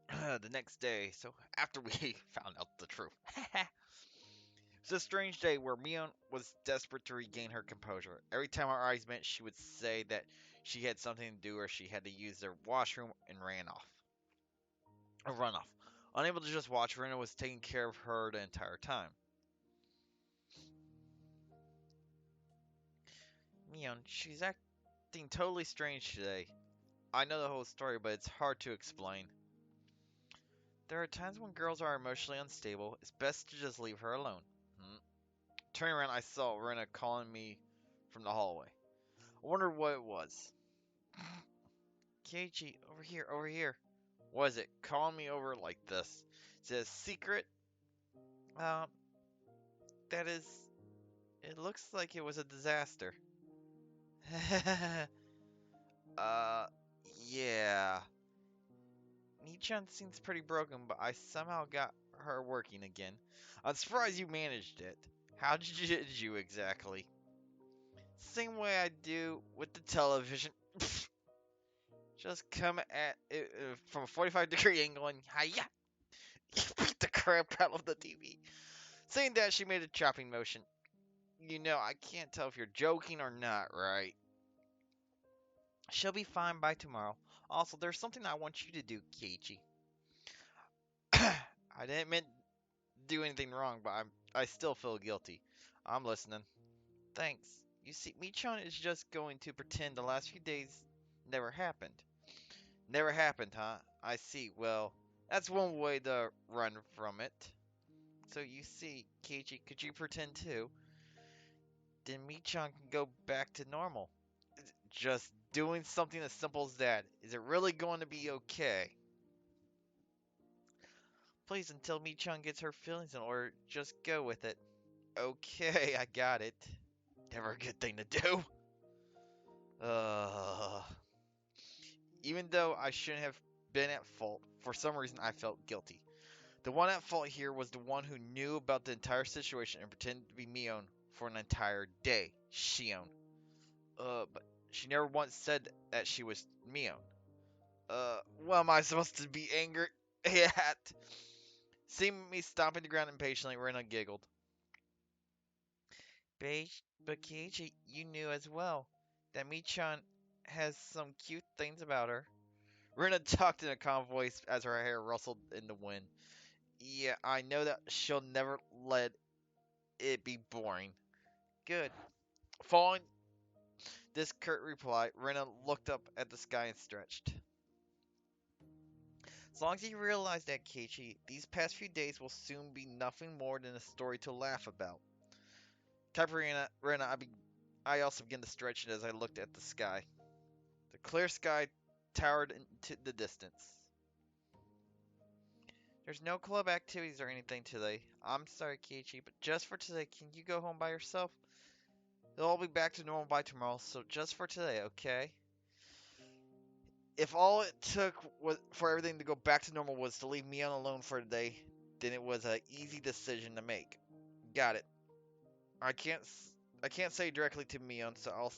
The next day, so after we found out the truth. It was a strange day where Mion was desperate to regain her composure. Every time our eyes met, she would say that she had something to do or she had to use their washroom and ran off. A run off. Unable to just watch, Rena was taking care of her the entire time. Mion, she's acting totally strange today. I know the whole story, but it's hard to explain. There are times when girls are emotionally unstable. It's best to just leave her alone. Hmm. Turning around, I saw Rena calling me from the hallway. I wondered what it was. Keiichi, over here, over here. What is it? Calling me over like this? Is it a secret? Um, that is. It looks like it was a disaster. uh, yeah. Nichan seems pretty broken, but I somehow got her working again. I'm surprised you managed it. How did you exactly? Same way I do with the television. Just come at it from a 45-degree angle and hiya! Beat the crap out of the TV. Saying that, she made a chopping motion. You know, I can't tell if you're joking or not, right? She'll be fine by tomorrow. Also, there's something I want you to do, Keiichi. I didn't mean to do anything wrong, but I still feel guilty. I'm listening. Thanks. You see, Michon is just going to pretend the last few days never happened. Never happened, huh? I see. Well, that's one way to run from it. So you see, Keiichi, could you pretend too? Then Michan can go back to normal. Just doing something as simple as that. Is it really going to be okay? Please, until Michan gets her feelings in order, just go with it. Okay, I got it. Never a good thing to do. Uh, Even though I shouldn't have been at fault, for some reason I felt guilty. The one at fault here was the one who knew about the entire situation and pretended to be Mion for an entire day, Shion. But she never once said that she was Mion. What am I supposed to be angry at? Seeing me stomping the ground impatiently, Rena giggled. But Keiichi, you knew as well that Michan has some cute things about her. Rena talked in a calm voice as her hair rustled in the wind. Yeah, I know that she'll never let it be boring. Good. Following this curt reply, Rena looked up at the sky and stretched. As long as you realize that, Keiichi, these past few days will soon be nothing more than a story to laugh about. Type Rena, I also began to stretch as I looked at the sky. The clear sky towered into the distance. There's no club activities or anything today. I'm sorry, Keiichi, but just for today, can you go home by yourself? They'll all be back to normal by tomorrow, so just for today, okay? If all it took was for everything to go back to normal was to leave me alone for today, then it was an easy decision to make. Got it. I can't I can't say it directly to Mion, so I'll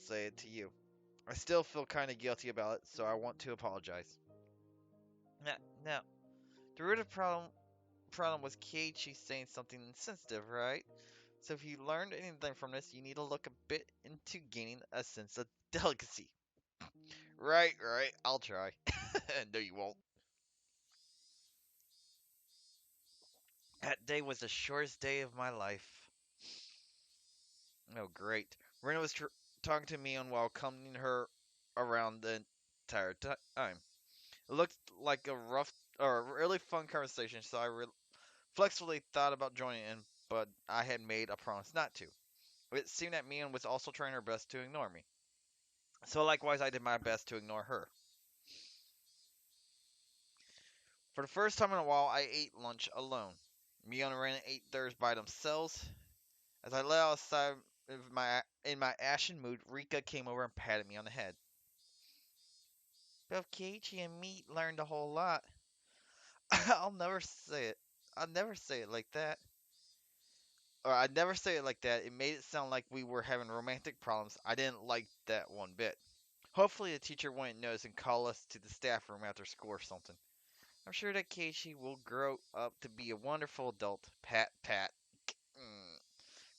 say it to you. I still feel kind of guilty about it, so I want to apologize. Now, the root of problem was Keiichi saying something insensitive, right? So if you learned anything from this, you need to look a bit into gaining a sense of delicacy. Right, right. I'll try. No, you won't. That day was the shortest day of my life. Oh, great. Rena was talking to me on while accompanying her around the entire time. It looked like a rough or a really fun conversation, so I flexibly thought about joining in, but I had made a promise not to. It seemed that Mian was also trying her best to ignore me. So likewise, I did my best to ignore her. For the first time in a while, I ate lunch alone. Mian and Rena ate theirs by themselves. As I lay outside in my ashen mood, Rika came over and patted me on the head. Both Keiichi and me learned a whole lot. I'll never say it. I'll never say it like that. Or I'd never say it like that. It made it sound like we were having romantic problems. I didn't like that one bit. Hopefully the teacher wouldn't notice and call us to the staff room after school or something. I'm sure that Keiichi will grow up to be a wonderful adult. Pat, pat.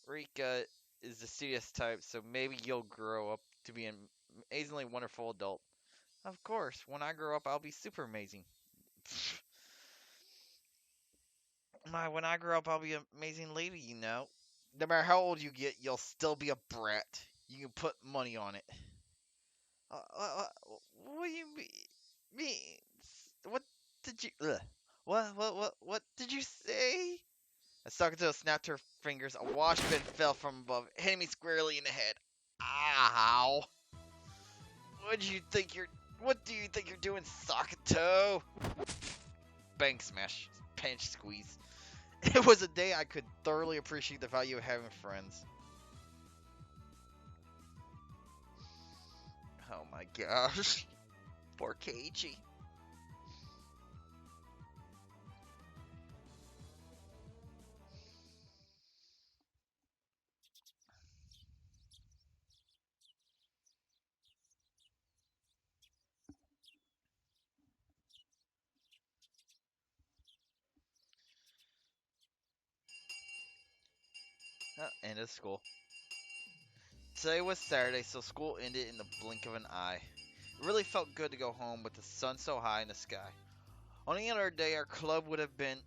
Rika is the studious type, so maybe you'll grow up to be an amazingly wonderful adult. Of course, when I grow up, I'll be super amazing. When I grow up, I'll be an amazing lady, you know. No matter how old you get, you'll still be a brat. You can put money on it. What do you mean? What did you? What did you say? As Sakato snapped her fingers, a wash bin fell from above, hitting me squarely in the head. Ow! What do you think you're? What do you think you're doing, Sakato? Bank smash, pinch squeeze. It was a day I could thoroughly appreciate the value of having friends. Oh my gosh. Poor Keiichi. End of school. Today was Saturday, so school ended in the blink of an eye. It really felt good to go home with the sun so high in the sky. On any other day, our club would have been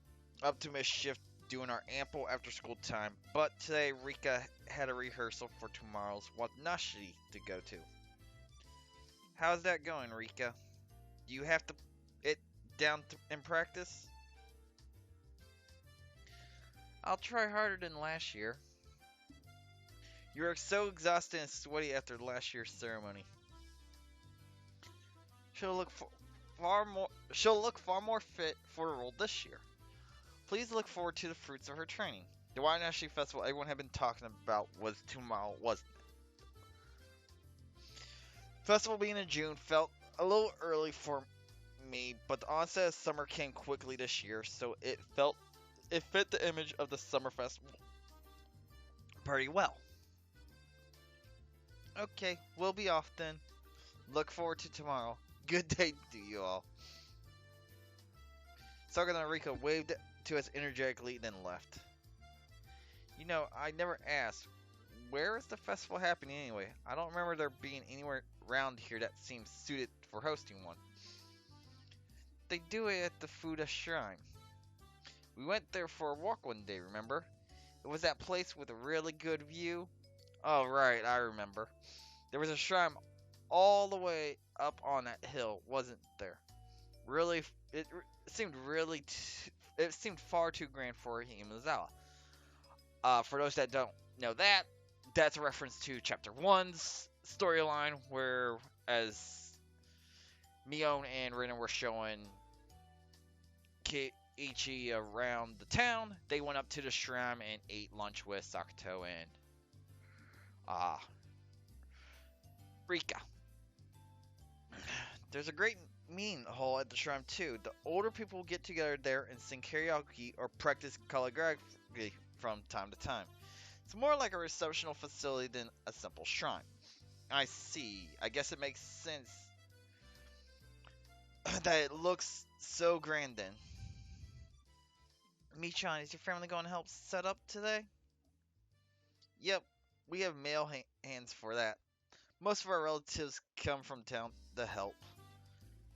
up to mischief doing our ample after school time, but today Rika had a rehearsal for tomorrow's Watanashi to go to. How's that going, Rika? Do you have to it down in practice? I'll try harder than last year. You were so exhausted and sweaty after last year's ceremony. She'll look far more fit for the role this year. Please look forward to the fruits of her training. The Watanashi Festival everyone had been talking about was tomorrow, wasn't it? Festival being in June felt a little early for me, but the onset of summer came quickly this year, so it fit the image of the summer festival pretty well. Okay, we'll be off then. Look forward to tomorrow. Good day to you all. Sakura and Rika waved to us energetically, then left. You know, I never asked, where is the festival happening anyway? I don't remember there being anywhere around here that seems suited for hosting one. They do it at the Fuda Shrine. We went there for a walk one day, remember? It was that place with a really good view. Oh, right, I remember. There was a shrine all the way up on that hill, wasn't there? Really, it seemed it seemed far too grand for Himazawa. For those that don't know that, that's a reference to Chapter 1's storyline, where as Mion and Rin were showing Keiichi around the town, they went up to the shrine and ate lunch with Sakato and Rika. There's a great meeting hall at the shrine too. The older people get together there and sing karaoke or practice calligraphy from time to time. It's more like a receptional facility than a simple shrine. I see. I guess it makes sense that it looks so grand then. Michan, is your family going to help set up today? Yep, we have male hands for that. Most of our relatives come from town to help.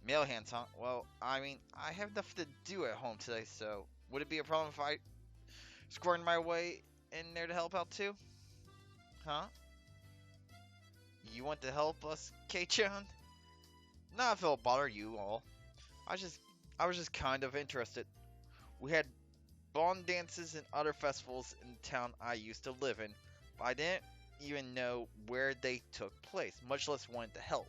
Male hands, huh? Well, I mean, I have nothing to do at home today, so would it be a problem if I squirmed my way in there to help out too? Huh? You want to help us, Kei-chan? Not if it'll bother you all. I was just kind of interested. We had bond dances and other festivals in the town I used to live in, but I didn't even know where they took place, much less wanted to help.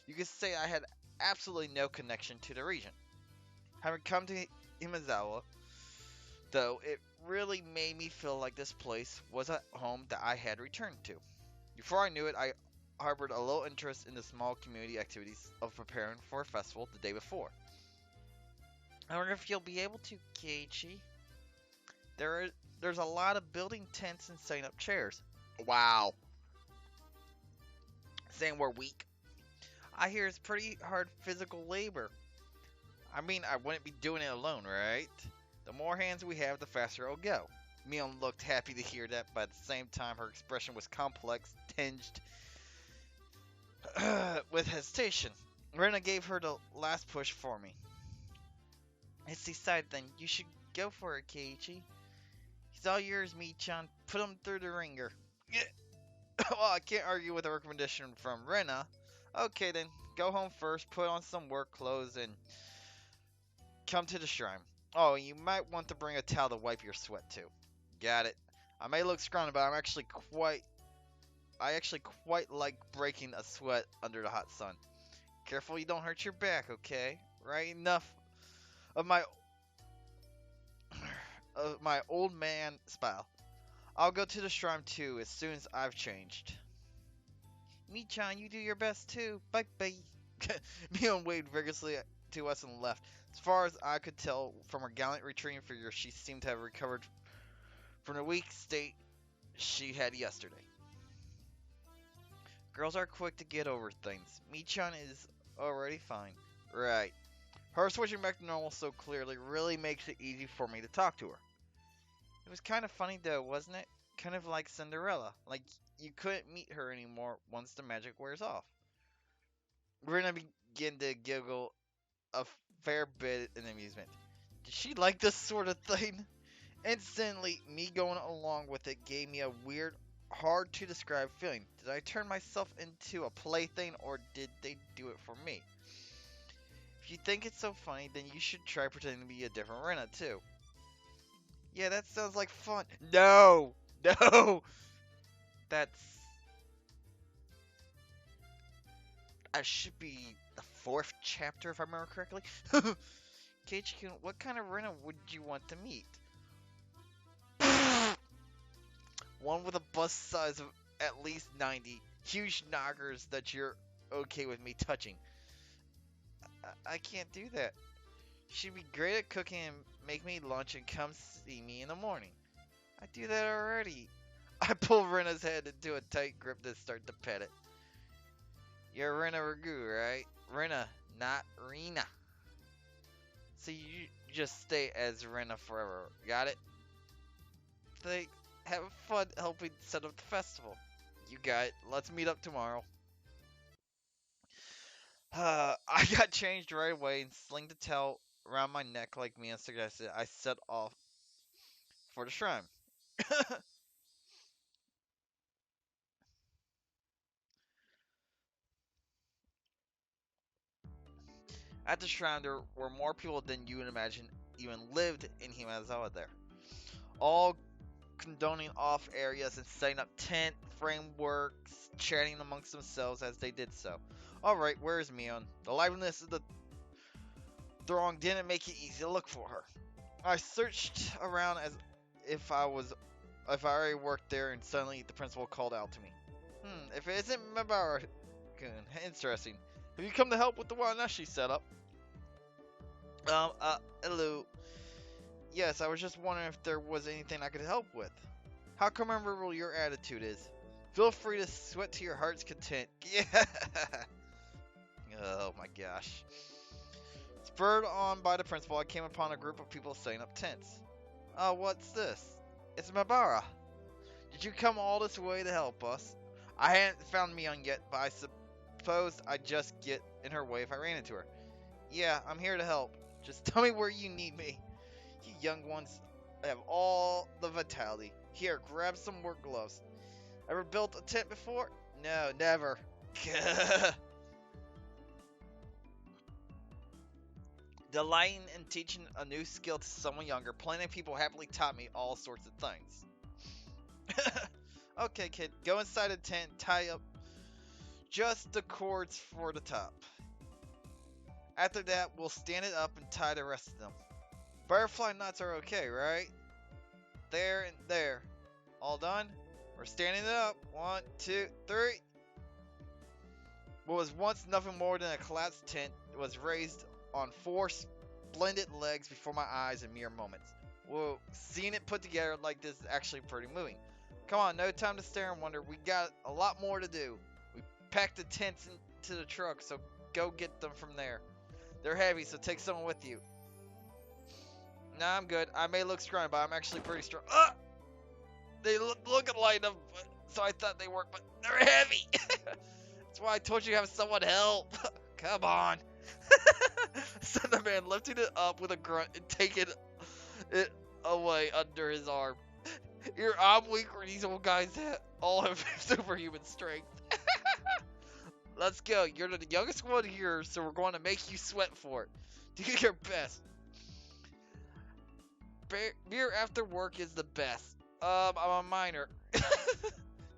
You could say I had absolutely no connection to the region. Having come to Himazawa, though, it really made me feel like this place was a home that I had returned to. Before I knew it, I harbored a little interest in the small community activities of preparing for a festival the day before. I wonder if you'll be able to, Keiichi. There's a lot of building tents and setting up chairs. Wow. Saying we're weak. I hear it's pretty hard physical labor. I mean, I wouldn't be doing it alone, right? The more hands we have, the faster it'll go. Mion looked happy to hear that, but at the same time, her expression was complex, tinged with hesitation. Rena gave her the last push for me. It's decided then. You should go for it, Keiichi. He's all yours, Michan. Put him through the ringer. Yeah. Well, I can't argue with a recommendation from Rena. Okay then, go home first, put on some work clothes, and come to the shrine. Oh, you might want to bring a towel to wipe your sweat too. Got it. I may look scrawny, but I actually quite like breaking a sweat under the hot sun. Careful you don't hurt your back, okay? Right? Enough of my old man style. I'll go to the shrine too as soon as I've changed. Michan, you do your best too. Bye bye. Mion waved vigorously to us and left. As far as I could tell from her gallant retreating figure, she seemed to have recovered from the weak state she had yesterday. Girls are quick to get over things. Michan is already fine. Right. Her switching back to normal so clearly really makes it easy for me to talk to her. It was kind of funny though, wasn't it? Kind of like Cinderella. Like you couldn't meet her anymore once the magic wears off. Rena began to giggle a fair bit in amusement. Did she like this sort of thing? Instantly, me going along with it gave me a weird, hard to describe feeling. Did I turn myself into a plaything or did they do it for me? If you think it's so funny, then you should try pretending to be a different Rena too. Yeah, that sounds like fun. No! No! That's... I should be the 4th chapter if I remember correctly. Keiichi-kun, what kind of Rena would you want to meet? One with a bust size of at least 90. Huge knockers that you're okay with me touching. I can't do that. She'd be great at cooking and make me lunch and come see me in the morning. I do that already. I pull Rena's head into a tight grip to start to pet it. You're Rena Ragu, right? Rena, not Rena. So you just stay as Rena forever. Got it? Thanks. Have fun helping set up the festival. You got it. Let's meet up tomorrow. I got changed right away and slinged the towel around my neck like Mia suggested. I set off for the shrine. At the shrine, there were more people than you would imagine even lived in Himazawa there. All condoning off areas and setting up tent frameworks, chatting amongst themselves as they did so. Alright, where's Mion? The liveliness of the throng didn't make it easy to look for her. I searched around as if I already worked there, and suddenly the principal called out to me. If it isn't Mabara-kun, interesting. Have you come to help with the Wanashi setup? Hello. Yes, I was just wondering if there was anything I could help with. How commendable your attitude is. Feel free to sweat to your heart's content. Yeah. Oh my gosh. Spurred on by the principal, I came upon a group of people setting up tents. Oh, what's this? It's Mabara. Did you come all this way to help us? I hadn't found Mion yet, but I suppose I'd just get in her way if I ran into her. Yeah, I'm here to help. Just tell me where you need me. You young ones have all the vitality. Here, grab some work gloves. Ever built a tent before? No, never. Delighting in teaching a new skill to someone younger, plenty of people happily taught me all sorts of things. Okay, kid, go inside the tent, tie up just the cords for the top. After that, we'll stand it up and tie the rest of them. Butterfly knots are okay, right? There and there. All done? We're standing it up. 1, 2, 3. What was once nothing more than a collapsed tent was raised on 4 splendid legs before my eyes in mere moments. Whoa, seeing it put together like this is actually pretty moving. Come on, no time to stare and wonder. We got a lot more to do. We packed the tents into the truck, so go get them from there. They're heavy, so take someone with you. Nah, I'm good. I may look strong, but I'm actually pretty strong. They look light enough, so I thought they weren't, but they're heavy. That's why I told you to have someone help. Come on. Said the man, lifting it up with a grunt and taking it away under his arm. Here, I'm weak where these old guys all have superhuman strength. Let's go. You're the youngest one here, so we're going to make you sweat for it. Do your best. Beer after work is the best. I'm a minor.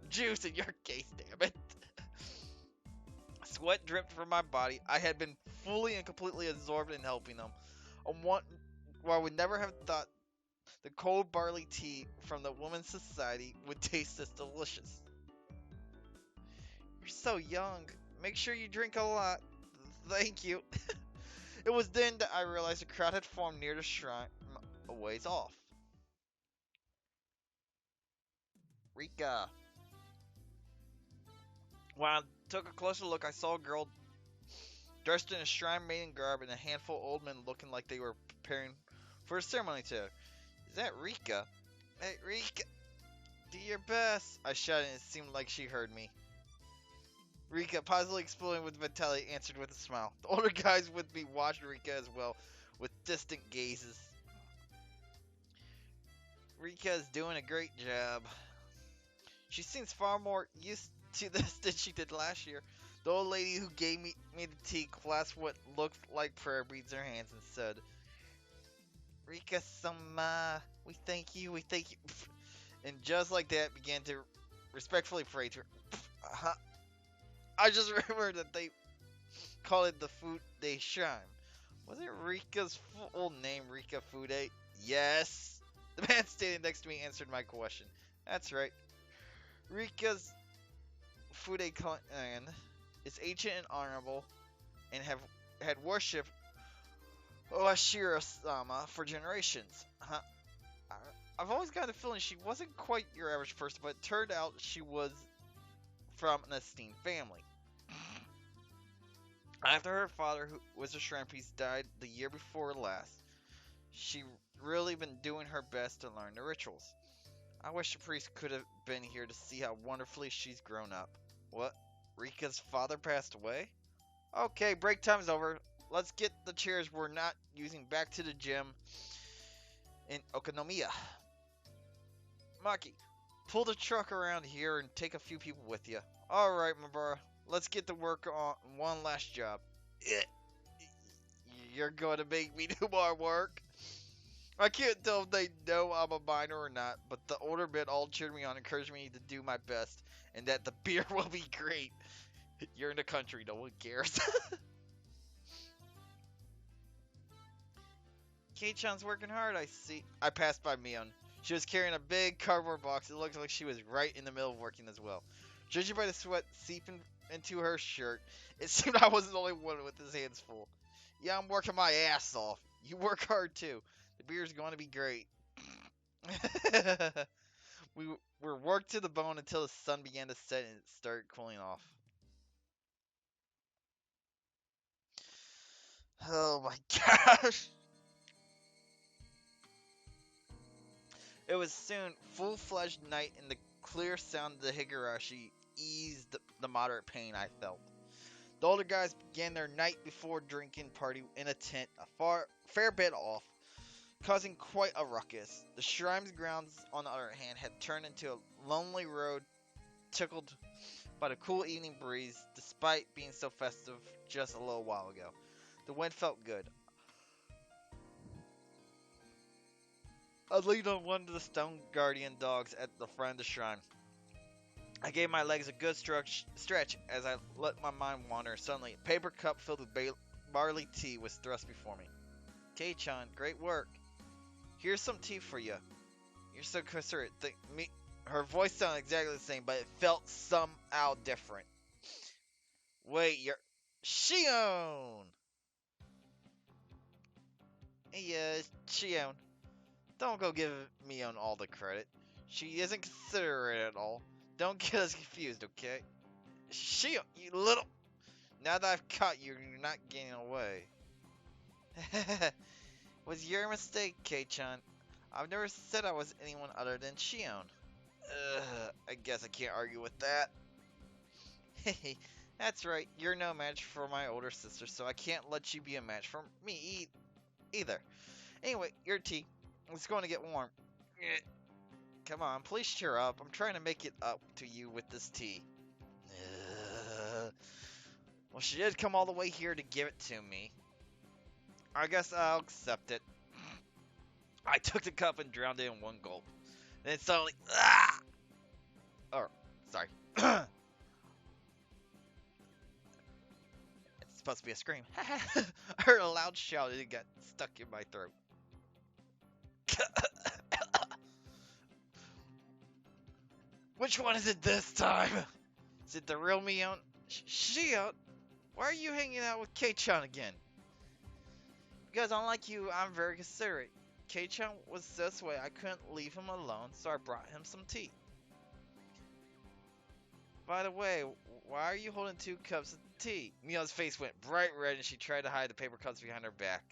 Juice in your case, damn it. Sweat dripped from my body. I had been fully and completely absorbed in helping them. While I would never have thought the cold barley tea from the Women's Society would taste this delicious. You're so young. Make sure you drink a lot. Thank you. It was then that I realized a crowd had formed near the shrine a ways off. Rika. When I took a closer look, I saw a girl dressed in a shrine maiden garb and a handful of old men looking like they were preparing for a ceremony too. Is that Rika? Hey, Rika, do your best. I shouted and it seemed like she heard me. Rika, positively exploding with vitality, answered with a smile. The older guys with me watched Rika as well, with distant gazes. Rika is doing a great job. She seems far more used to this than she did last year. The old lady who gave me the tea clasped what looked like prayer beads in her hands and said, Rika-sama, we thank you. And just like that, began to respectfully pray to her. I just remembered that they call it the Fude Shrine. Was it Rika's full name, Rika Fude? Yes. The man standing next to me answered my question. That's right. Rika's Fude clan is ancient and honorable, and had worshipped Oashira-sama for generations. I've always got a feeling she wasn't quite your average person, but it turned out she was from an esteemed family. After her father, who was a shrine priest, died the year before last, she really been doing her best to learn the rituals. I wish the priest could have been here to see how wonderfully she's grown up. What? Rika's father passed away? Okay, break time's over. Let's get the chairs we're not using back to the gym in Okonomiya. Maki, pull the truck around here and take a few people with you. Alright, Mabara. Let's get to work on one last job. You're going to make me do more work? I can't tell if they know I'm a minor or not, but the older men all cheered me on, encouraged me to do my best, and that the beer will be great. You're in the country, no one cares. Kei-chan's working hard, I see. I passed by Mion. She was carrying a big cardboard box. It looked like she was right in the middle of working as well. Judging by the sweat seeping into her shirt, it seemed I wasn't the only one with his hands full. Yeah, I'm working my ass off. You work hard too. The beer's going to be great. we were worked to the bone until the sun began to set and it started cooling off. Oh my gosh. It was soon full-fledged night, and the clear sound of the Higurashi eased the moderate pain I felt. The older guys began their night before drinking party in a tent a fair bit off, causing quite a ruckus. The shrine's grounds, on the other hand, had turned into a lonely road tickled by the cool evening breeze, despite being so festive just a little while ago. The wind felt good. I leaned on one of the stone guardian dogs at the front of the shrine. I gave my legs a good stretch as I let my mind wander. Suddenly, a paper cup filled with barley tea was thrust before me. Kei-chan, great work. Here's some tea for you. You're so considerate. Her voice sounded exactly the same, but it felt somehow different. Wait, you're Shion! Hey, Shion. Don't go give Mion all the credit. She isn't considerate at all. Don't get us confused, okay? Shion, you little... Now that I've caught you, you're not getting away. Was your mistake, Kei-chan. I've never said I was anyone other than Shion. I guess I can't argue with that. Hey, that's right. You're no match for my older sister, so I can't let you be a match for me either. Anyway, your tea. It's going to get warm. Come on, please cheer up. I'm trying to make it up to you with this tea. Well, she did come all the way here to give it to me. I guess I'll accept it. I took the cup and drowned it in one gulp. Then suddenly, ah! Oh, sorry. It's supposed to be a scream. I heard a loud shout and it got stuck in my throat. Which one is it this time? Is it the real Mion? Shion? Why are you hanging out with Kei-chan again? Because unlike you, I'm very considerate. Kei-chan was this way, I couldn't leave him alone, so I brought him some tea. By the way, why are you holding 2 cups of tea? Mion's face went bright red and she tried to hide the paper cups behind her back.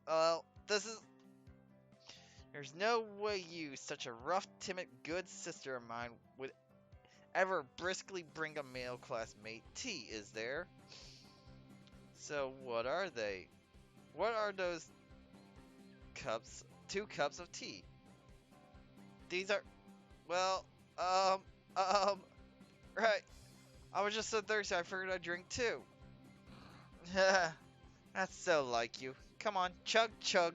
Well, this is... There's no way you, such a rough, timid, good sister of mine, would ever briskly bring a male classmate tea, is there? So what are they? What are those cups? 2 cups of tea. These are, well, right. I was just so thirsty I figured I'd drink too. That's so like you. Come on, chug, chug.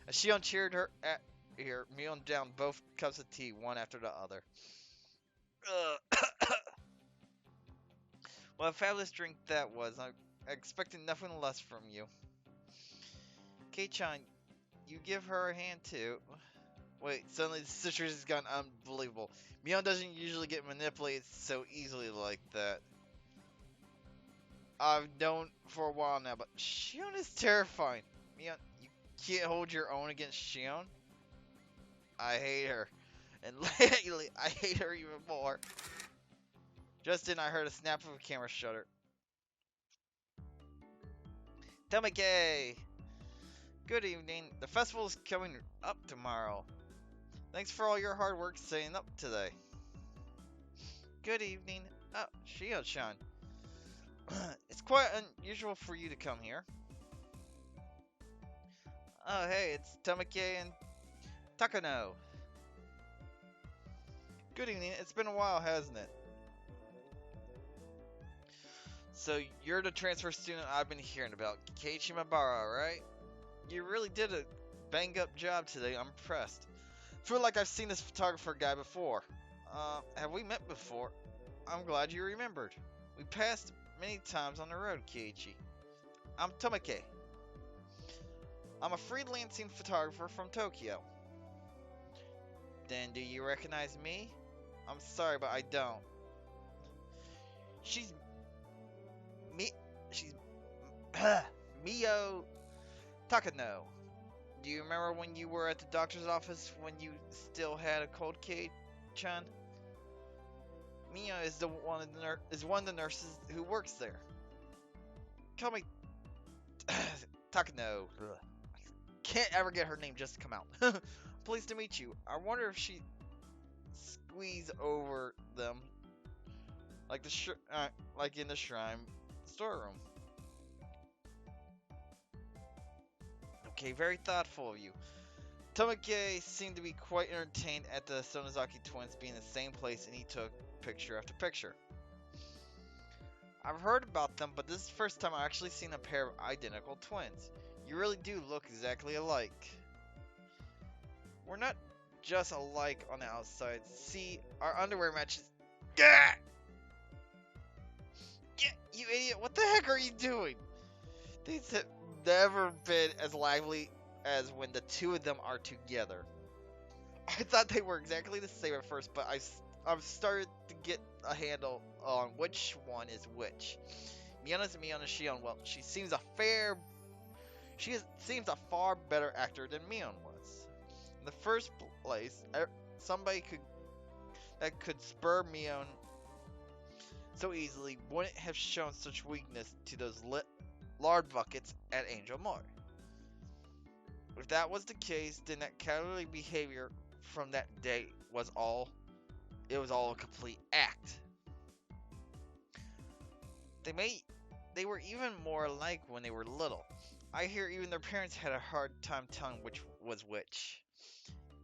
As Shion cheered her at here, Mion down both cups of tea, one after the other. What a fabulous drink that was. I expected nothing less from you. Kei-chan, you give her a hand too. Wait, suddenly the situation has gotten unbelievable. Mion doesn't usually get manipulated so easily like that. I've known for a while now, but Shion is terrifying. Mion, you can't hold your own against Shion? I hate her. And lately, I hate her even more. Just then, I heard a snap of a camera shutter. Tomike! Good evening. The festival is coming up tomorrow. Thanks for all your hard work staying up today. Good evening. Oh, Shion-chan. It's quite unusual for you to come here. Oh, hey, it's Tomike and Takano. Good evening. It's been a while, hasn't it? So, you're the transfer student I've been hearing about, Keiichi Mabara, right? You really did a bang-up job today. I'm impressed. Feel like I've seen this photographer guy before. Have we met before? I'm glad you remembered. We passed many times on the road, Keiichi. I'm Tomike. I'm a freelancing photographer from Tokyo. Then do you recognize me? I'm sorry, but I don't. She's Mio Takano. Do you remember when you were at the doctor's office when you still had a cold, Kei-chan? Mio is one of the nurses who works there. Call me Takano. Ugh. I can't ever get her name just to come out. Pleased to meet you. I wonder if she squeeze over them like like in the shrine storeroom. Okay, very thoughtful of you. Tomike seemed to be quite entertained at the Sonozaki twins being in the same place, and he took picture after picture. I've heard about them, but this is the first time I've actually seen a pair of identical twins. You really do look exactly alike. We're not just alike on the outside. See, our underwear matches. Gah! Yeah, you idiot! What the heck are you doing? These have never been as lively as when the 2 of them are together. I thought they were exactly the same at first, but I've started to get a handle on which one is which. Mion is Mion and Shion. Well, she seems a far better actor than Mion was. In the first place, somebody that could spur Mion so easily wouldn't have shown such weakness to those lard buckets at Angel Mart. If that was the case, then that cowardly behavior from that day was all it was all a complete act. They may they were even more alike when they were little. I hear even their parents had a hard time telling which was which.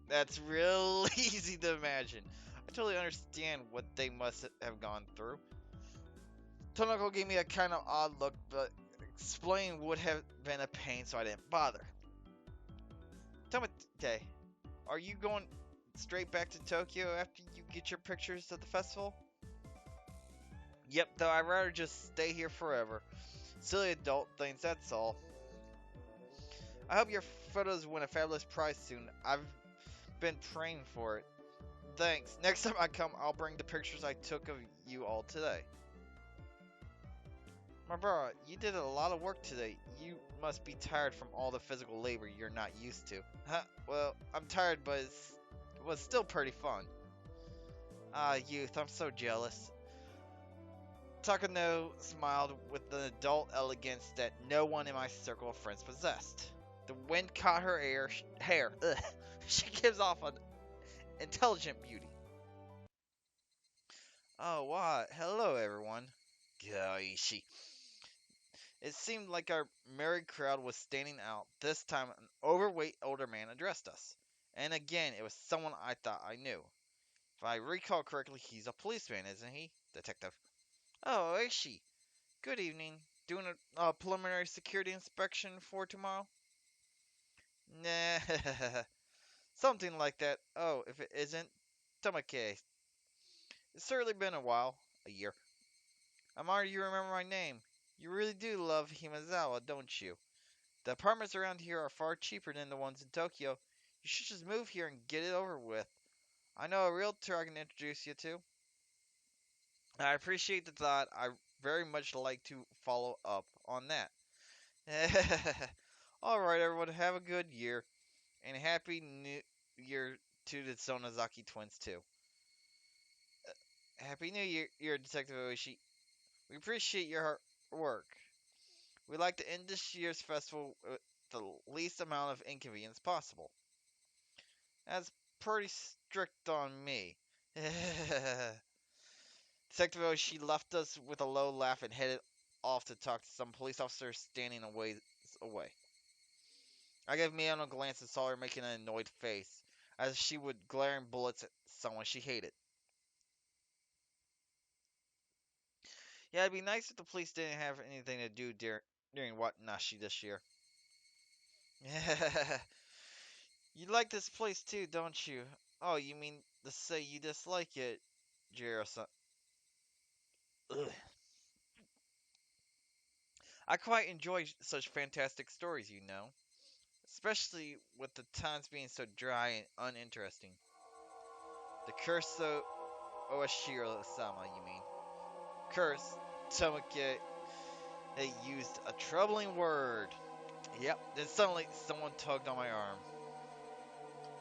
That's real easy to imagine. I totally understand what they must have gone through. Tomoko gave me a kind of odd look, but explaining would have been a pain, so I didn't bother. Tomate, are you going straight back to Tokyo after you get your pictures at the festival? Yep, though I'd rather just stay here forever. Silly adult things, that's all. I hope your photos win a fabulous prize soon. I've been praying for it. Thanks. Next time I come, I'll bring the pictures I took of you all today. My bro, you did a lot of work today. You must be tired from all the physical labor you're not used to. Huh? Well, I'm tired, but it was still pretty fun. Ah, youth, I'm so jealous. Takano smiled with an adult elegance that no one in my circle of friends possessed. The wind caught her hair. Ugh. She gives off an intelligent beauty. Oh, what? Hello, everyone. Goishi. It seemed like our merry crowd was standing out. This time, an overweight older man addressed us. And again, it was someone I thought I knew. If I recall correctly, he's a policeman, isn't he? Detective. Oh, is she? Good evening. Doing a preliminary security inspection for tomorrow? Nah, something like that. Oh, if it isn't, Tamake. It's certainly been a while. A year. I'm honored you remember my name. You really do love Himazawa, don't you? The apartments around here are far cheaper than the ones in Tokyo. You should just move here and get it over with. I know a realtor I can introduce you to. I appreciate the thought. I very much like to follow up on that. Alright, everyone, have a good year. And happy new year to the Sonozaki twins, too. Happy New Year, Detective Oishi. We appreciate your hard work. We'd like to end this year's festival with the least amount of inconvenience possible. That's pretty strict on me. Detective Oishi left us with a low laugh and headed off to talk to some police officers standing a ways away. I gave Mion a glance and saw her making an annoyed face, as she would glaring bullets at someone she hated. Yeah, it'd be nice if the police didn't have anything to do during Watanashi this year. You like this place too, don't you? Oh, you mean to say you dislike it, Jiro-san? Ugh. I quite enjoy such fantastic stories, you know. Especially with the times being so dry and uninteresting. The curse of Oashiro-sama, you mean? Curse, Tomoke, they used a troubling word. Yep, then suddenly someone tugged on my arm.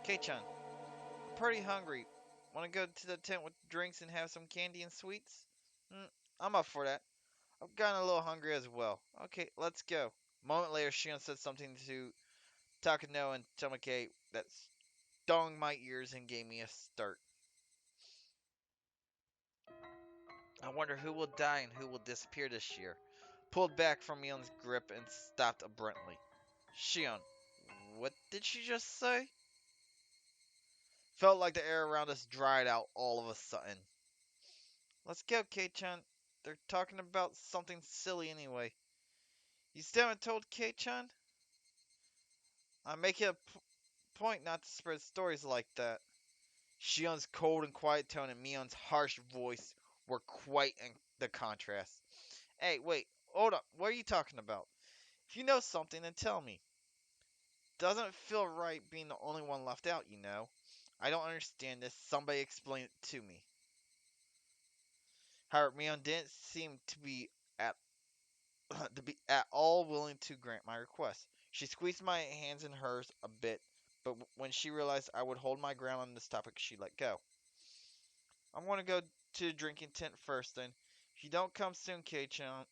Kei-chan, I'm pretty hungry. Want to go to the tent with drinks and have some candy and sweets? Mm, I'm up for that. I've gotten a little hungry as well. Okay, let's go. A moment later, Shion said something to Takano and Tomoke that stung my ears and gave me a start. I wonder who will die and who will disappear this year. Pulled back from Mion's grip and stopped abruptly. Shion, what did she just say? Felt like the air around us dried out all of a sudden. Let's go, Kei-chan. They're talking about something silly anyway. You still haven't told Kei-chan? I make it a point not to spread stories like that. Shion's cold and quiet tone and Mion's harsh voice were quite in the contrast. Hey, wait, hold up. What are you talking about? If you know something, then tell me. Doesn't feel right being the only one left out, you know. I don't understand this. Somebody explain it to me. However, Mion didn't seem at to be at all willing to grant my request. She squeezed my hands in hers a bit, but when she realized I would hold my ground on this topic, she let go. I'm going to go to the drinking tent first, then. If you don't come soon, Kei-chan,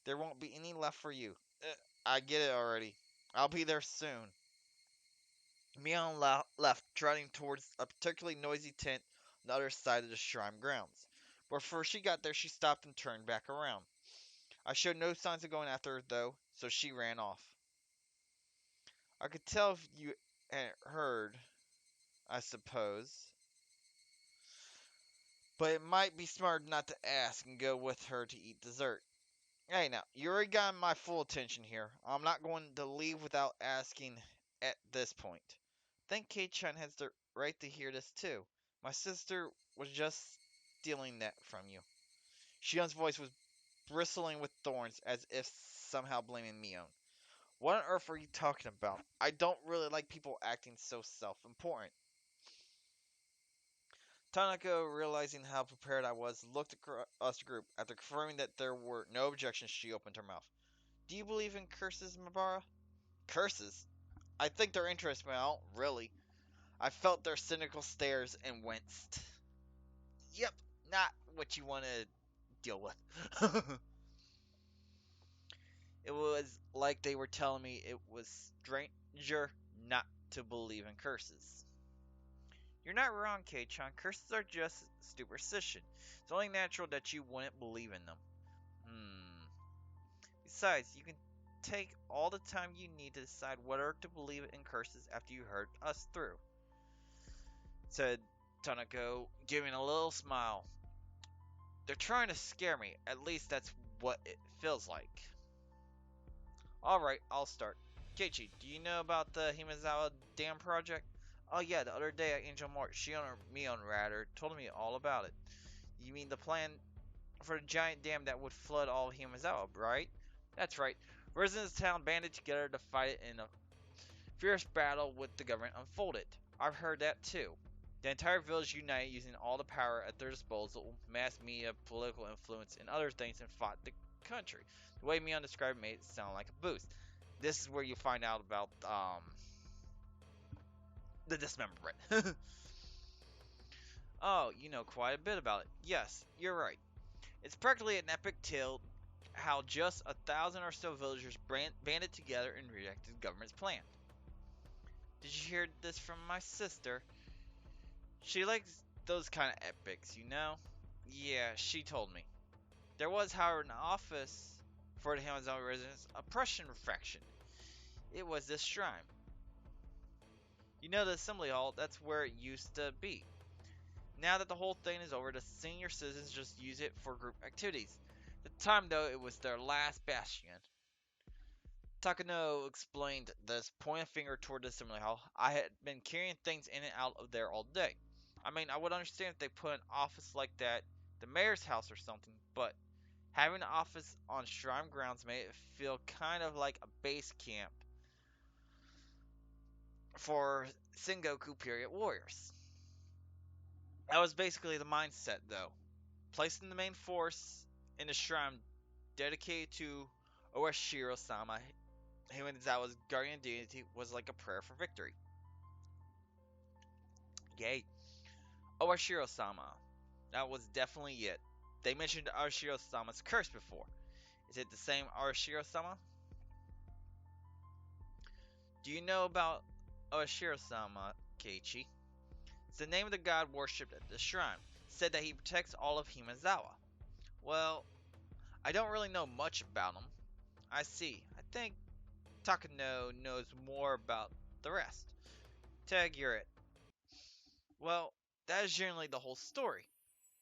there won't be any left for you. I get it already. I'll be there soon. Mion left, trotting towards a particularly noisy tent on the other side of the shrine grounds. Before she got there, she stopped and turned back around. I showed no signs of going after her, though, so she ran off. I could tell if you had heard, I suppose, but it might be smart not to ask and go with her to eat dessert. Hey, now, you already got my full attention here. I'm not going to leave without asking at this point. I think Kei-chan has the right to hear this too. My sister was just stealing that from you. Shion's voice was bristling with thorns as if somehow blaming Mion. What on earth are you talking about? I don't really like people acting so self-important. Tanaka, realizing how prepared I was, looked across the group. After confirming that there were no objections, she opened her mouth. Do you believe in curses, Mabara? Curses? I think they're interesting, but I don't really. I felt their cynical stares and winced. Yep, not what you want to deal with. It was like they were telling me it was stranger not to believe in curses. You're not wrong, Kei-chan. Curses are just superstition. It's only natural that you wouldn't believe in them. Hmm. Besides, you can take all the time you need to decide whether to believe in curses after you heard us through, said Tanako, giving a little smile. They're trying to scare me. At least that's what it feels like. Alright, I'll start. Keiichi, do you know about the Himazawa Dam project? Oh yeah, the other day at Angel Mart, Shion or Mion rather, told me all about it. You mean the plan for the giant dam that would flood all of Himazawa, right? That's right. Residents of the town banded together to fight it, and a fierce battle with the government unfolded. I've heard that too. The entire village united using all the power at their disposal, mass media, political influence, and other things, and fought the country. The way Mion described it made it sound like a boost. This is where you find out about the dismemberment. Oh, you know quite a bit about it. Yes, you're right. It's practically an epic tale how just 1,000 or so villagers banded together and rejected the government's plan. Did you hear this from my sister? She likes those kind of epics, you know? Yeah, she told me. There was, however, an office for the Hamazon residents, a Prussian fraction. It was this shrine. You know the assembly hall, that's where it used to be. Now that the whole thing is over, the senior citizens just use it for group activities. At the time, though, it was their last bastion. Takano explained this, pointing a finger toward the assembly hall. I had been carrying things in and out of there all day. I mean, I would understand if they put an office like that, the mayor's house or something, but having an office on shrine grounds made it feel kind of like a base camp for Sengoku period warriors. That was basically the mindset, though. Placing the main force in a shrine dedicated to Oashiro-sama, Himezawa's guardian deity, was like a prayer for victory. Yay. Oashiro-sama. That was definitely it. They mentioned Oashiro-sama's curse before. Is it the same Oashiro-sama? Do you know about Oashiro-sama, Keiichi? It's the name of the god worshipped at the shrine. Said that he protects all of Himazawa. Well, I don't really know much about him. I see. I think Takano knows more about the rest. Tag, you're it. Well, that is generally the whole story.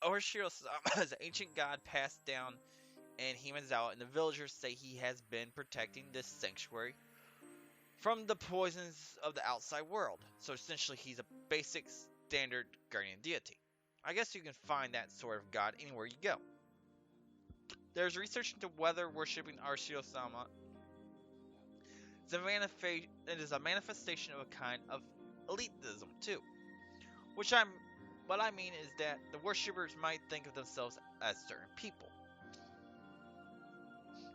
Oashiro-sama is an ancient god passed down in Himazawa, and the villagers say he has been protecting this sanctuary from the poisons of the outside world. So essentially, he's a basic standard guardian deity. I guess you can find that sort of god anywhere you go. There's research into whether worshipping Oashiro-sama is a manifestation of a kind of elitism too. What I mean is that the worshippers might think of themselves as certain people.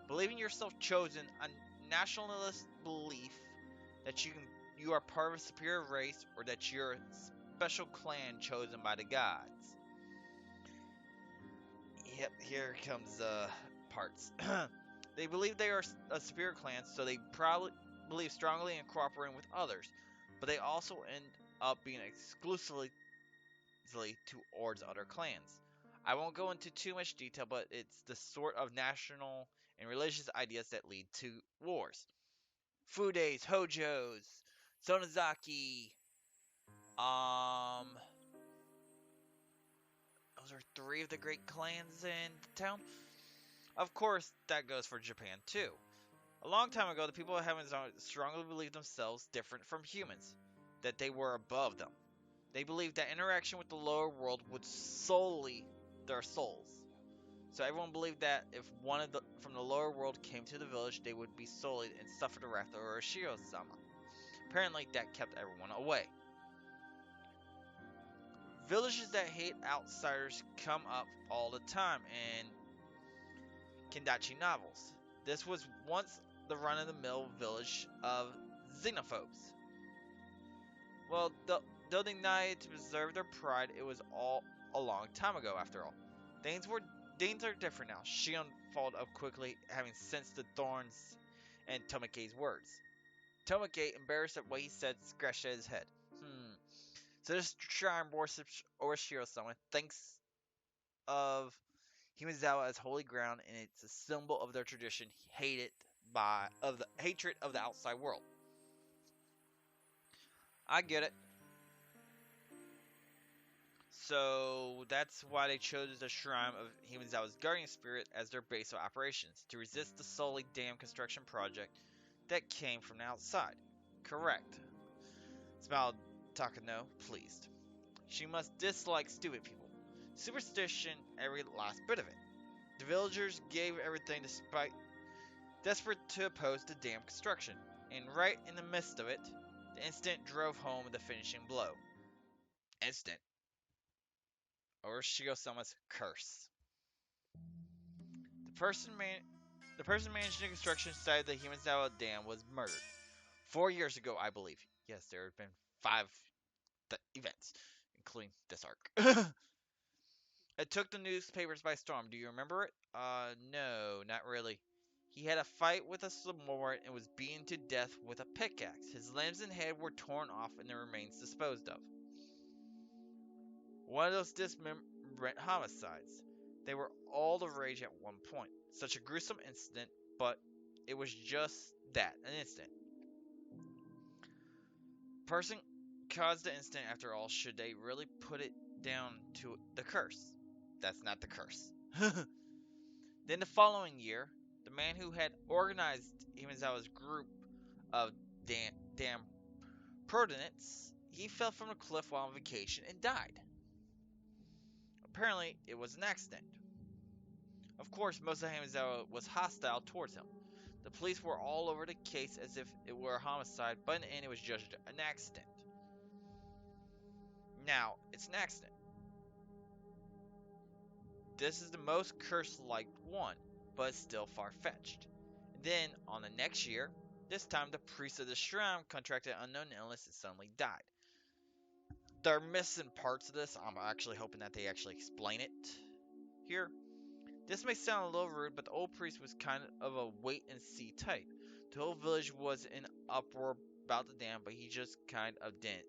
Believing yourself chosen, a nationalist belief that you are part of a superior race or that you're a special clan chosen by the gods. Yep, here comes the parts. They believe they are a superior clan, so they probably believe strongly in cooperating with others, but they also end up being exclusively towards other clans. I won't go into too much detail, but it's the sort of national and religious ideas that lead to wars. Fudes, Hojos, Sonozaki, um, those are three of the great clans in the town. Of course, that goes for Japan too. A long time ago, the people of Heaven strongly believed themselves different from humans, that they were above them. They believed that interaction with the lower world would sully their souls. So everyone believed that if one from the lower world came to the village, they would be sullied and suffer the wrath of Urashio-sama. Apparently, that kept everyone away. Villages that hate outsiders come up all the time in Kendachi novels. This was once the run-of-the-mill village of xenophobes. Well, though they denied to preserve their pride, it was all a long time ago after all. Things were Things are different now. Shion followed up quickly, having sensed the thorns in Tomoke's words. Tomoke, embarrassed at what he said, scratched at his head. So this shrine worships Orishiro-sama, thinks of Himizawa as holy ground, and it's a symbol of their tradition, the hatred of the outside world. I get it. So that's why they chose the shrine of Himizawa's guardian spirit as their base of operations, to resist the Sully Dam construction project that came from the outside. Correct. Smiled Takano, pleased. She must dislike stupid people. Superstition, every last bit of it. The villagers gave everything despite desperate to oppose the dam construction, and right in the midst of it, the incident drove home the finishing blow. Instant. Orishio-sama's curse. The person, man- the person managing the construction site of the Himizawa Dam was murdered 4 years ago, I believe. Yes, there have been 5 events, including this arc. It took the newspapers by storm. Do you remember it? No, not really. He had a fight with a samurai and was beaten to death with a pickaxe. His limbs and head were torn off and the remains disposed of. One of those dismemberment homicides. They were all the rage at one point. Such a gruesome incident, but it was just that, an incident. Person caused the incident after all, should they really put it down to the curse? That's not the curse. Then the following year, the man who had organized Himizawa's group of damn protonists, he fell from a cliff while on vacation and died. Apparently, it was an accident. Of course, most of Himizawa was hostile towards him. The police were all over the case as if it were a homicide, but in the end it was judged an accident. Now, it's an accident. This is the most curse-like one, but still far-fetched. Then, on the next year, this time the priest of the shrine contracted an unknown illness and suddenly died. They're missing parts of this. I'm actually hoping that they actually explain it here. This may sound a little rude, but the old priest was kind of a wait-and-see type. The whole village was in uproar about the dam, but he just kind of didn't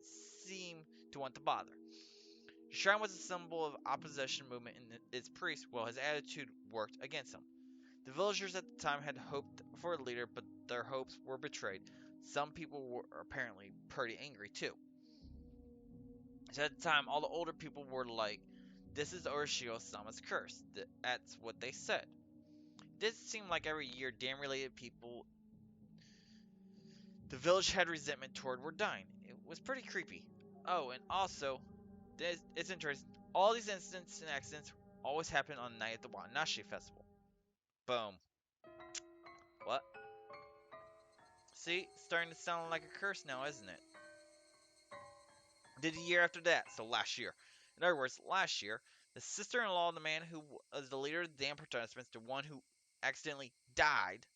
seem to want to bother. The shrine was a symbol of opposition movement in its priest, while his attitude worked against him. The villagers at the time had hoped for a leader, but their hopes were betrayed. Some people were apparently pretty angry too. So at the time, all the older people were like, "This is Orishio-sama's curse." That's what they said. It did seem like every year, dam-related people the village had resentment toward were dying. It was pretty creepy. Oh, and also, it's interesting. All these incidents and accidents always happen on the night at the Wanashi festival. Boom. What? See, it's starting to sound like a curse now, isn't it? Did the year after that, so last year. In other words, last year, the sister-in-law of the man who was the leader of the damn participants, the one who accidentally died,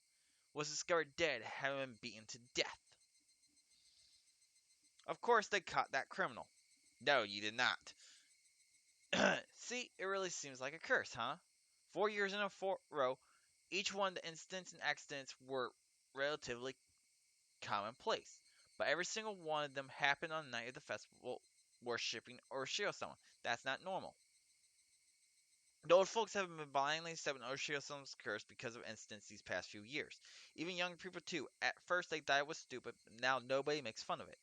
was discovered dead, having been beaten to death. Of course, they caught that criminal. No, you did not. See, it really seems like a curse, huh? 4 years in a row, Each one of the incidents and accidents were relatively commonplace, but every single one of them happened on the night of the festival worshipping Oshio-sama. That's not normal. The old folks have been blindly accepting Oshio-sama's curse because of incidents these past few years. Even younger people too. At first they thought it was stupid, but now nobody makes fun of it.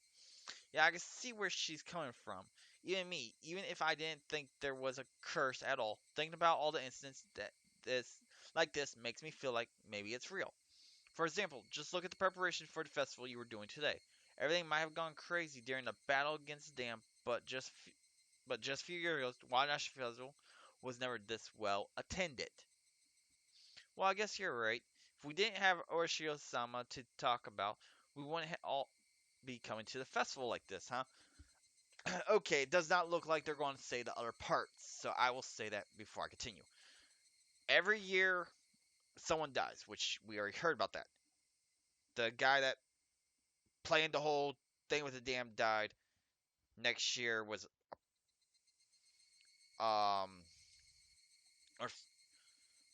Yeah, I can see where she's coming from. Even me, even if I didn't think there was a curse at all, thinking about all the incidents that this makes me feel like maybe it's real. For example, just look at the preparation for the festival you were doing today. Everything might have gone crazy during the battle against the dam, but just a few years ago, the Wild National Festival was never this well attended. Well, I guess you're right. If we didn't have Orishio-sama to talk about, we wouldn't all be coming to the festival like this, huh? Okay, it does not look like they're going to say the other parts, so I will say that before I continue. Every year, someone dies, which we already heard about that. The guy that planned the whole thing with the dam died. Next year was or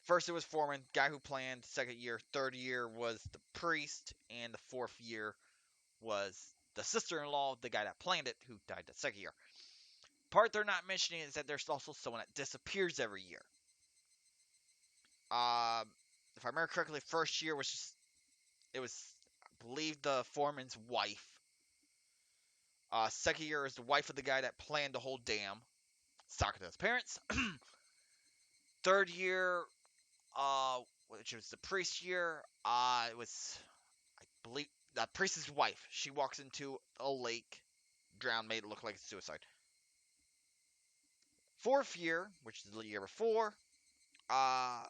first it was Foreman, guy who planned. Second year, third year was the priest, and the fourth year was the sister-in-law of the guy that planned it, who died the second year. Part they're not mentioning is that there's also someone that disappears every year. If I remember correctly, first year was just it was I believe the foreman's wife. Second year is the wife of the guy that planned the whole dam. Sakata's parents. Third year, which was the priest year, it was I believe the priest's wife. She walks into a lake, drowned, made it look like a suicide. Fourth year, which is the year before, uh,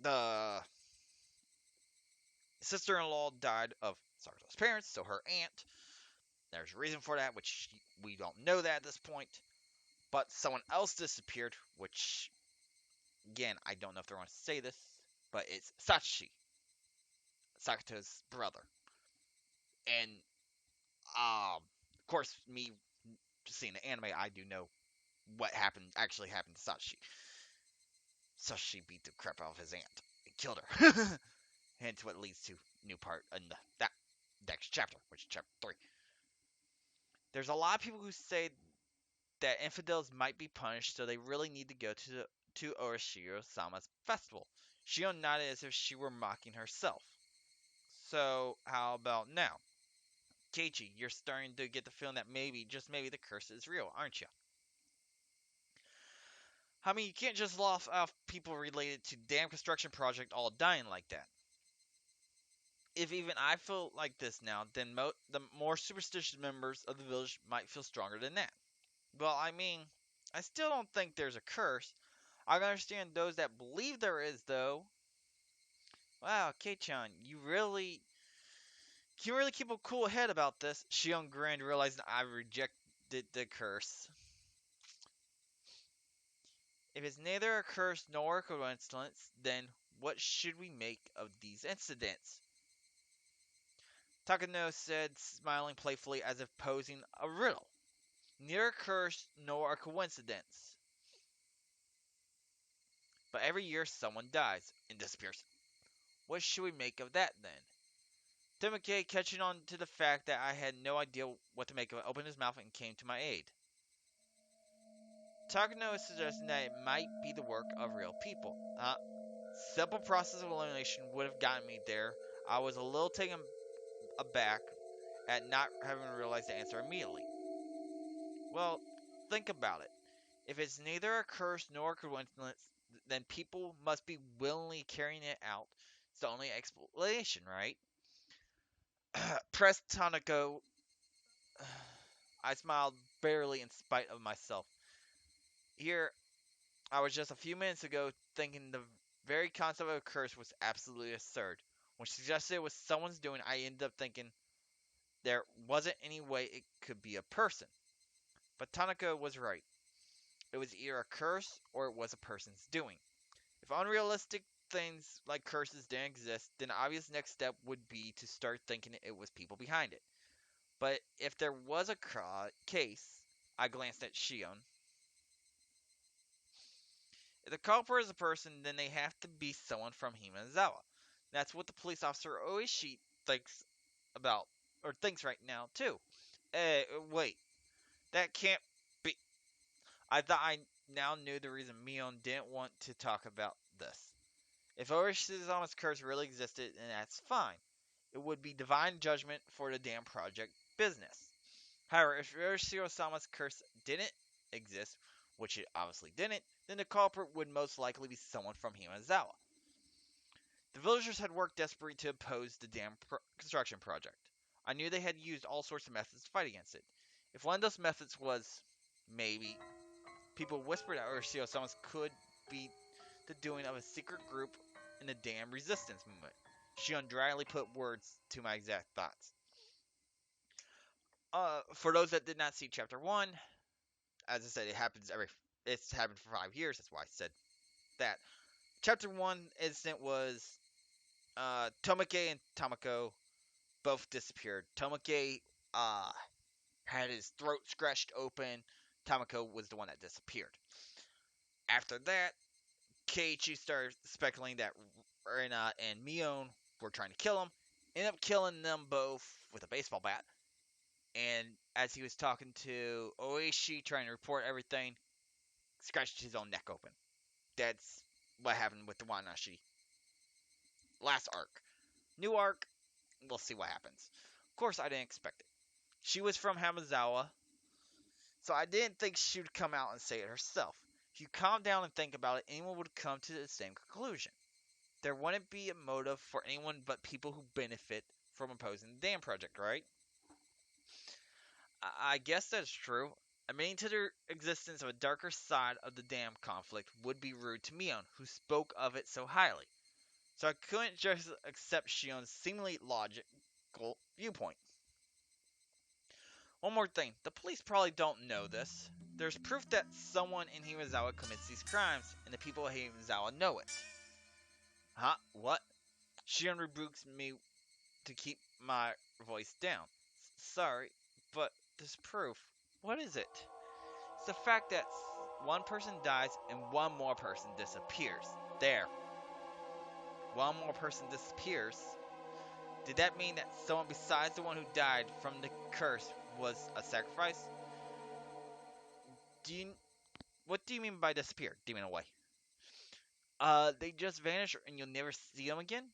the sister-in-law died of Sakata's parents, so her aunt. There's a reason for that, which we don't know that at this point. But someone else disappeared, which, again, I don't know if they're going to say this, but it's Sachi, Sakata's brother. And, of course, me just seeing the anime, I do know what actually happened to Sachi. Sachi beat the crap out of his aunt and killed her. Hence what leads to new part in that next chapter, which is chapter 3. There's a lot of people who say that infidels might be punished, so they really need to go to Orishiro-sama's festival. Shion nodded as if she were mocking herself. So, how about now? Keiichi, you're starting to get the feeling that maybe, just maybe, the curse is real, aren't you? I mean, you can't just laugh off people related to dam construction project all dying like that. If even I feel like this now, then the more superstitious members of the village might feel stronger than that. Well, I mean, I still don't think there's a curse. I can understand those that believe there is, though. Wow, Kei-chan, you really keep a cool head about this. Shion grinned, realizing I rejected the curse. If it's neither a curse nor a coincidence, then what should we make of these incidents? Takano said, smiling playfully as if posing a riddle. Neither a curse nor a coincidence. But every year someone dies and disappears. What should we make of that then? Tomoke, catching on to the fact that I had no idea what to make of it, opened his mouth and came to my aid. Takano is suggesting that it might be the work of real people. Simple process of elimination would have gotten me there. I was a little taken aback at not having realized the answer immediately. Well, think about it. If it's neither a curse nor a coincidence, then people must be willingly carrying it out. It's the only explanation, right? Pressed Tanako. I smiled barely in spite of myself. Here, I was just a few minutes ago thinking the very concept of a curse was absolutely absurd. When she suggested it was someone's doing, I ended up thinking there wasn't any way it could be a person. But Tanaka was right. It was either a curse or it was a person's doing. If unrealistic things like curses didn't exist, then the obvious next step would be to start thinking it was people behind it. But if there was a case, I glanced at Shion. If the culprit is a person, then they have to be someone from Himazawa. That's what the police officer Oishi thinks about, or thinks right now, too. Wait, that can't be. I thought I now knew the reason Mion didn't want to talk about this. If Orishima's curse really existed, then that's fine. It would be divine judgment for the damn project business. However, if Orishima's curse didn't exist, which it obviously didn't, then the culprit would most likely be someone from Himazawa. The villagers had worked desperately to oppose the damn construction project. I knew they had used all sorts of methods to fight against it. If one of those methods was, maybe, people whispered that Ursula-sama could be the doing of a secret group in the damn resistance movement. Shion dryly put words to my exact thoughts. For those that did not see Chapter 1, as I said, it's happened for 5 years, that's why I said that. Chapter 1 incident was Tomoke and Tamako both disappeared. Tomoke had his throat scratched open. Tamako was the one that disappeared. After that, Keiichi started speculating that Rena and Mion were trying to kill him. Ended up killing them both with a baseball bat. And as he was talking to Oishi, trying to report everything, scratched his own neck open. That's what happened with the Wanashi. Last arc. New arc, we'll see what happens. Of course, I didn't expect it. She was from Hamazawa, so I didn't think she would come out and say it herself. If you calm down and think about it, anyone would come to the same conclusion. There wouldn't be a motive for anyone but people who benefit from opposing the dam project, right? I guess that's true. Admitting to the existence of a darker side of the dam conflict would be rude to Mion, who spoke of it so highly. So I couldn't just accept Shion's seemingly logical viewpoint. One more thing, the police probably don't know this. There's proof that someone in Himazawa commits these crimes, and the people of Himazawa know it. Huh? What? Shion rebukes me to keep my voice down. Sorry, but this proof, what is it? It's the fact that one person dies and one more person disappears. There. One more person disappears. Did that mean that someone besides the one who died from the curse was a sacrifice? What do you mean by disappear? Demon away. They just vanish and you'll never see them again?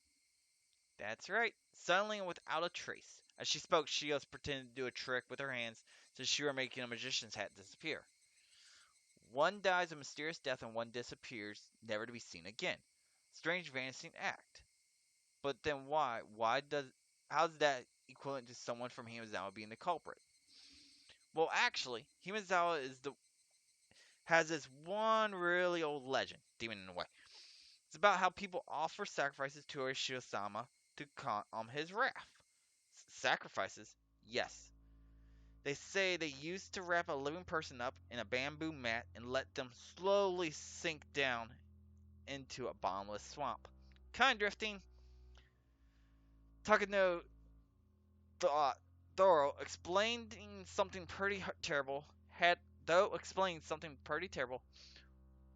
That's right. Suddenly and without a trace. As she spoke, she was pretending to do a trick with her hands, since she were making a magician's hat disappear. One dies a mysterious death and one disappears, never to be seen again. Strange vanishing act. But then why? How's that equivalent to someone from Himazawa being the culprit? Well, actually, Himazawa has this one really old legend, demon in a way. It's about how people offer sacrifices to Orishiyo-sama to calm his wrath. Sacrifices? Yes. They say they used to wrap a living person up in a bamboo mat and let them slowly sink down into a bottomless swamp. Kind drifting. Takano Thorough explaining something pretty terrible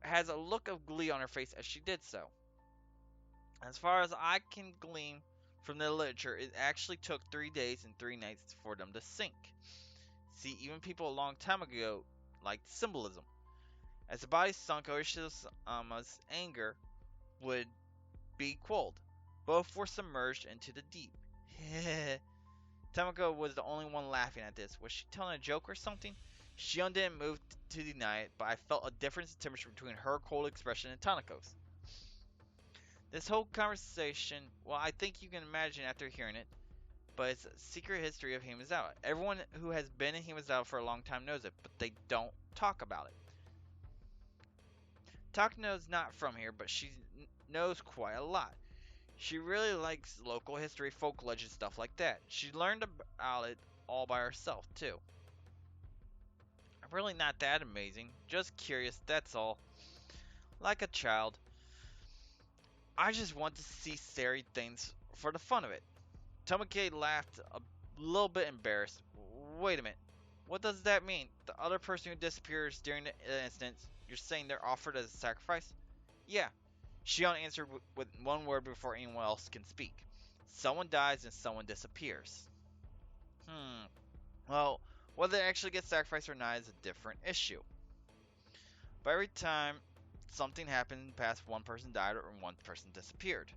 has a look of glee on her face as she did so. As far as I can glean from the literature, it actually took 3 days and 3 nights for them to sink. See, even people a long time ago liked symbolism. As the body sunk, Orishima's anger would be quelled. Both were submerged into the deep. Tamako was the only one laughing at this. Was she telling a joke or something? Shion didn't move to deny it, but I felt a difference in temperature between her cold expression and Tanako's. This whole conversation, well, I think you can imagine after hearing it, but it's a secret history of Himazawa. Everyone who has been in Himazawa for a long time knows it, but they don't talk about it. Takano's not from here, but she knows quite a lot. She really likes local history, folk legend, stuff like that. She learned about it all by herself, too. I'm really not that amazing, just curious, that's all. Like a child. I just want to see scary things for the fun of it. Tomoke laughed a little bit embarrassed. Wait a minute. What does that mean? The other person who disappears during the instance, you're saying they're offered as a sacrifice? Yeah. Shion answered with one word before anyone else can speak. Someone dies and someone disappears. Hmm. Well, whether they actually get sacrificed or not is a different issue. But every time something happened past one person died or one person disappeared.